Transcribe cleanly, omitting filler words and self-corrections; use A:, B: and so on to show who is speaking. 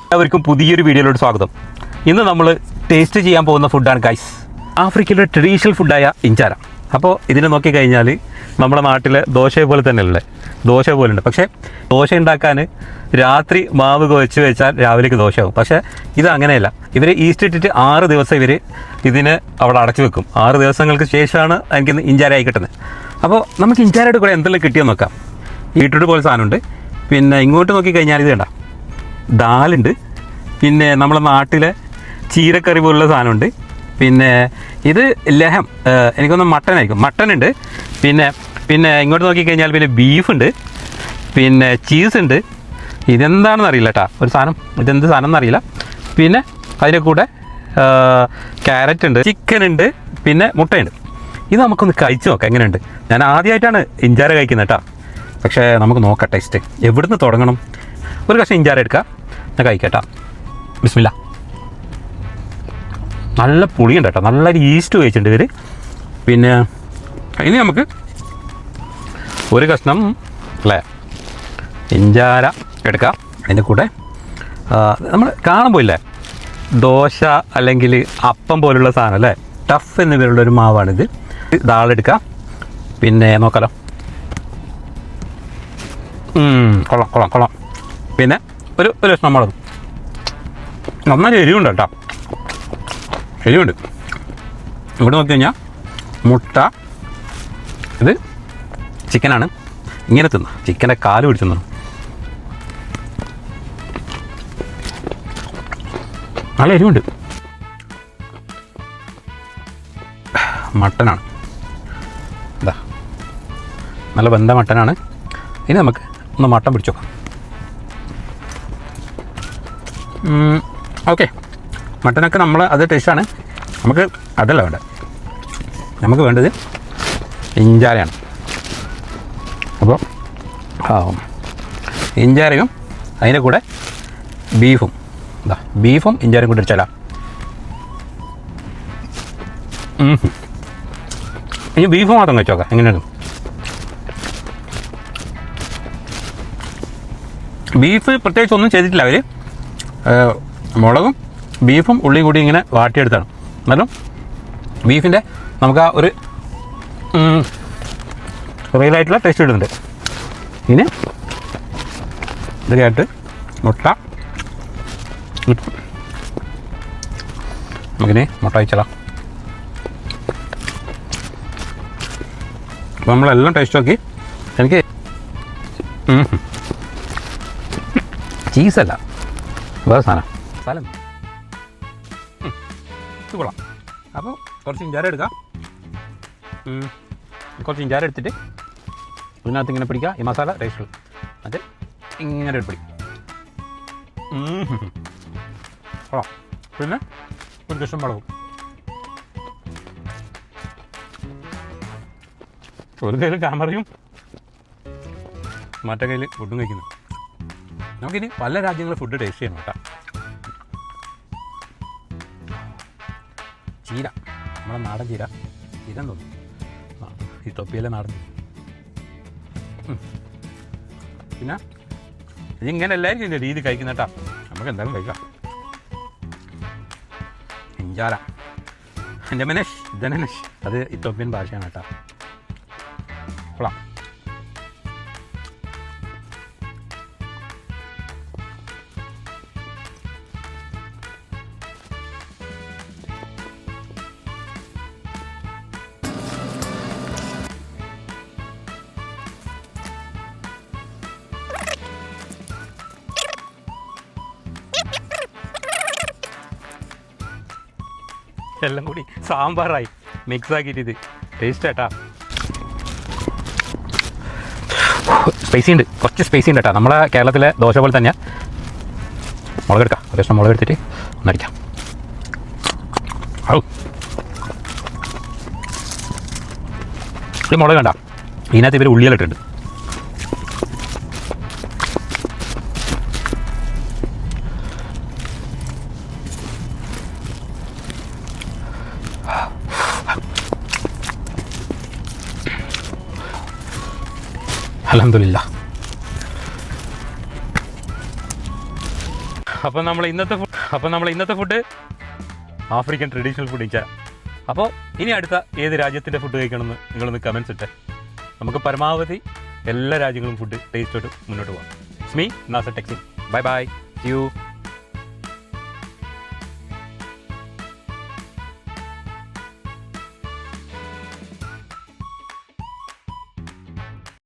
A: എല്ലാവർക്കും പുതിയൊരു വീഡിയോയിലോട്ട് സ്വാഗതം. ഇന്ന് നമ്മൾ ടേസ്റ്റ് ചെയ്യാൻ പോകുന്ന ഫുഡാണ് ഗൈസ്. ആഫ്രിക്കയിലെ ട്രഡീഷണൽ ഫുഡായ ഇഞ്ചാര. അപ്പോൾ ഇതിനെ നോക്കിക്കഴിഞ്ഞാൽ നമ്മുടെ നാട്ടിലെ ദോശ പോലെ തന്നെയല്ലേ, ദോശ പോലെ ഉണ്ട്. പക്ഷേ ദോശ ഉണ്ടാക്കാൻ രാത്രി മാവ് കുഴച്ച് വെച്ചാൽ രാവിലേക്ക് ദോശയാവും. പക്ഷേ ഇത് അങ്ങനെയല്ല. ഇവർ ഈസ്റ്റ് ഇട്ടിട്ട് 6 ദിവസം ഇവർ ഇതിനെ അവിടെ അടച്ചു വെക്കും. 6 ദിവസങ്ങൾക്ക് ശേഷമാണ് എനിക്കിന്ന് ഇഞ്ചാര ആയി കിട്ടുന്നത്. അപ്പോൾ നമുക്ക് ഇഞ്ചാരയുടെ കൂടെ എന്തെല്ലാം കിട്ടിയെന്ന് നോക്കാം. ബീട്രൂട്ട് പോലെ സാധനമുണ്ട്. പിന്നെ ഇങ്ങോട്ട് നോക്കിക്കഴിഞ്ഞാൽ ഇത് കണ്ട ദാലുണ്ട്. പിന്നെ നമ്മുടെ നാട്ടിലെ ചീരക്കറി പോലുള്ള സാധനമുണ്ട്. പിന്നെ ഇത് ലഹം, എനിക്കൊന്ന് മട്ടനായിരിക്കും, മട്ടനുണ്ട്. പിന്നെ ഇങ്ങോട്ട് നോക്കിക്കഴിഞ്ഞാൽ പിന്നെ ബീഫുണ്ട്, പിന്നെ ചീസുണ്ട്. ഇതെന്താണെന്ന് അറിയില്ല കേട്ടോ, ഒരു സാധനം, ഇതെന്ത് സാധനം എന്നറിയില്ല. പിന്നെ അതിൻ്റെ കൂടെ ക്യാരറ്റ് ഉണ്ട്, ചിക്കൻ ഉണ്ട്, പിന്നെ മുട്ടയുണ്ട്. ഇത് നമുക്കൊന്ന് കഴിച്ച് നോക്കാം എങ്ങനെയുണ്ട്. ഞാൻ ആദ്യമായിട്ടാണ് ഇഞ്ചാര കഴിക്കുന്നത് കേട്ടോ. പക്ഷേ നമുക്ക് നോക്കാം ടേസ്റ്റ്. എവിടുന്ന് തുടങ്ങണം? ഒരു കഷ്ണം ഇഞ്ചാര എടുക്കുക, ഞാൻ കഴിക്കട്ടോ. ബിസ്മില്ല. നല്ല പുളിയുണ്ട് കേട്ടോ, നല്ലൊരു ഈസ്റ്റ് കഴിച്ചിട്ടുണ്ട് ഇവർ. പിന്നെ ഇനി നമുക്ക് ഒരു കഷ്ണം അല്ലേ ഇഞ്ചാര എടുക്കാം. അതിൻ്റെ കൂടെ നമ്മൾ കാണുമ്പോൾ ഇല്ലേ ദോശ അല്ലെങ്കിൽ അപ്പം പോലുള്ള സാധനം അല്ലേ, ടഫ് എന്നിവരുള്ളൊരു മാവാണിത്. ദാളെടുക്കാം. പിന്നെ നോക്കാലോ. കൊള്ളാം. പിന്നെ ഒരു കഷ്ണം മുളക്. നന്നായി എരിവുണ്ട് കേട്ടോ, എരിവുണ്ട്. ഇവിടെ നോക്കി കഴിഞ്ഞാൽ മുട്ട, ഇത് ചിക്കനാണ്. ഇങ്ങനെ തിന്ന ചിക്കൻ്റെ കാല് പിടിച്ച് തിന്നണം. നല്ല എരിവുണ്ട്. മട്ടനാണ്, എന്താ നല്ല വെന്ത മട്ടനാണ്. ഇനി നമുക്ക് ഒന്ന് മട്ടൻ പിടിച്ചു നോക്കാം. ഓക്കെ, മട്ടനൊക്കെ നമ്മൾ അത് ടേസ്റ്റാണ്. നമുക്ക് അതല്ല വേണ്ടത്, നമുക്ക് വേണ്ടത് ഇഞ്ചാരയാണ്. അപ്പോൾ ഇഞ്ചാരയും അതിൻ്റെ കൂടെ ബീഫും, എന്താ ബീഫും ഇഞ്ചാരയും കൂടി അടിച്ചാലാ. ഇനി ബീഫ് മാത്രം കഴിച്ചു നോക്കാം എങ്ങനെയാണ്. ബീഫ് പ്രത്യേകിച്ച് ഒന്നും ചെയ്തിട്ടില്ല അവർ. മുളകും ബീഫും ഉള്ളിയും കൂടി ഇങ്ങനെ വാട്ടിയെടുത്താണ്. എന്നാലും ബീഫിൻ്റെ നമുക്ക് ആ ഒരു റിയലായിട്ടുള്ള ടേസ്റ്റ് ഇടുന്നുണ്ട്. ഇനി ഇതൊക്കെയായിട്ട് മുട്ട, നമുക്കിനി മുട്ട കഴിച്ചാലാം. അപ്പോൾ നമ്മളെല്ലാം ടേസ്റ്റ് നോക്കി. എനിക്ക് ചീസല്ല, വേറെ സാധനം ഇത് കൊള്ളാം. അപ്പോൾ കുറച്ച് ഇഞ്ചാര എടുക്കാം. കുറച്ച് ഇഞ്ചാര എടുത്തിട്ട് ഇതിനകത്ത് ഇങ്ങനെ പിടിക്കുക. ഈ മസാല ടേസ്റ്റ് എന്നിട്ട് ഇങ്ങനെ ഒരു പിടി. കൊള്ളാം. പിന്നെ ഒരു കഷ്ണം മുളകും. ഒരു കയ്യിൽ ക്യാമറയും മറ്റേ കയ്യിൽ ഫുഡും കഴിക്കുന്നു. നമുക്കിനി പല രാജ്യങ്ങളിലെ ഫുഡ് ടേസ്റ്റ് ചെയ്യണം കേട്ടോ. ചീര, നമ്മുടെ നാടൻ ചീര തോന്നുന്നു. ഇത്തോപ്പിയിലെ നാടൻ ചീര. പിന്നെ ഇതിങ്ങനെ എല്ലാവരും ഇതിൻ്റെ രീതി കഴിക്കുന്ന കേട്ടോ. നമുക്ക് എന്തായാലും കഴിക്കാം. ഇഞ്ചാര എൻ്റെ മനേഷ് ധനനേഷ്, അത് ഇത്തോപ്യൻ ഭാഷയാണ് കേട്ടോ. കൊള്ളാം. എല്ലാം കൂടി സാമ്പാറായി മിക്സ് ആക്കിയിട്ട് ഇത് ടേസ്റ്റ് കേട്ടാ. സ്പൈസി ഉണ്ട്, കുറച്ച് സ്പൈസി ഉണ്ട് കേട്ടോ. നമ്മളെ കേരളത്തിലെ ദോശ പോലെ തന്നെയാണ്. മുളകെടുക്കാം, അത്യാവശ്യം മുളകെടുത്തിട്ട് ഒന്നടിക്കാം. ഈ മുളക് കണ്ട, ഇതിനകത്ത് ഇവർ ഉള്ളിയിലിട്ടുണ്ട്. അൽഹംദുലില്ലാ. അപ്പോൾ നമ്മൾ ഇന്നത്തെ ഫുഡ് ആഫ്രിക്കൻ ട്രഡീഷണൽ ഫുഡ് ഇഞ്ചാര. അപ്പോൾ ഇനി അടുത്ത ഏത് രാജ്യത്തിൻ്റെ ഫുഡ് കഴിക്കണമെന്ന് നിങ്ങളൊന്ന് കമൻസ് ഇട്ടെ. നമുക്ക് പരമാവധി എല്ലാ രാജ്യങ്ങളും ഫുഡ് ടേസ്റ്റോട്ട് മുന്നോട്ട് പോകാം. സ്മീ നാസർ ടെക്സിംഗ്. Bye bye. See you.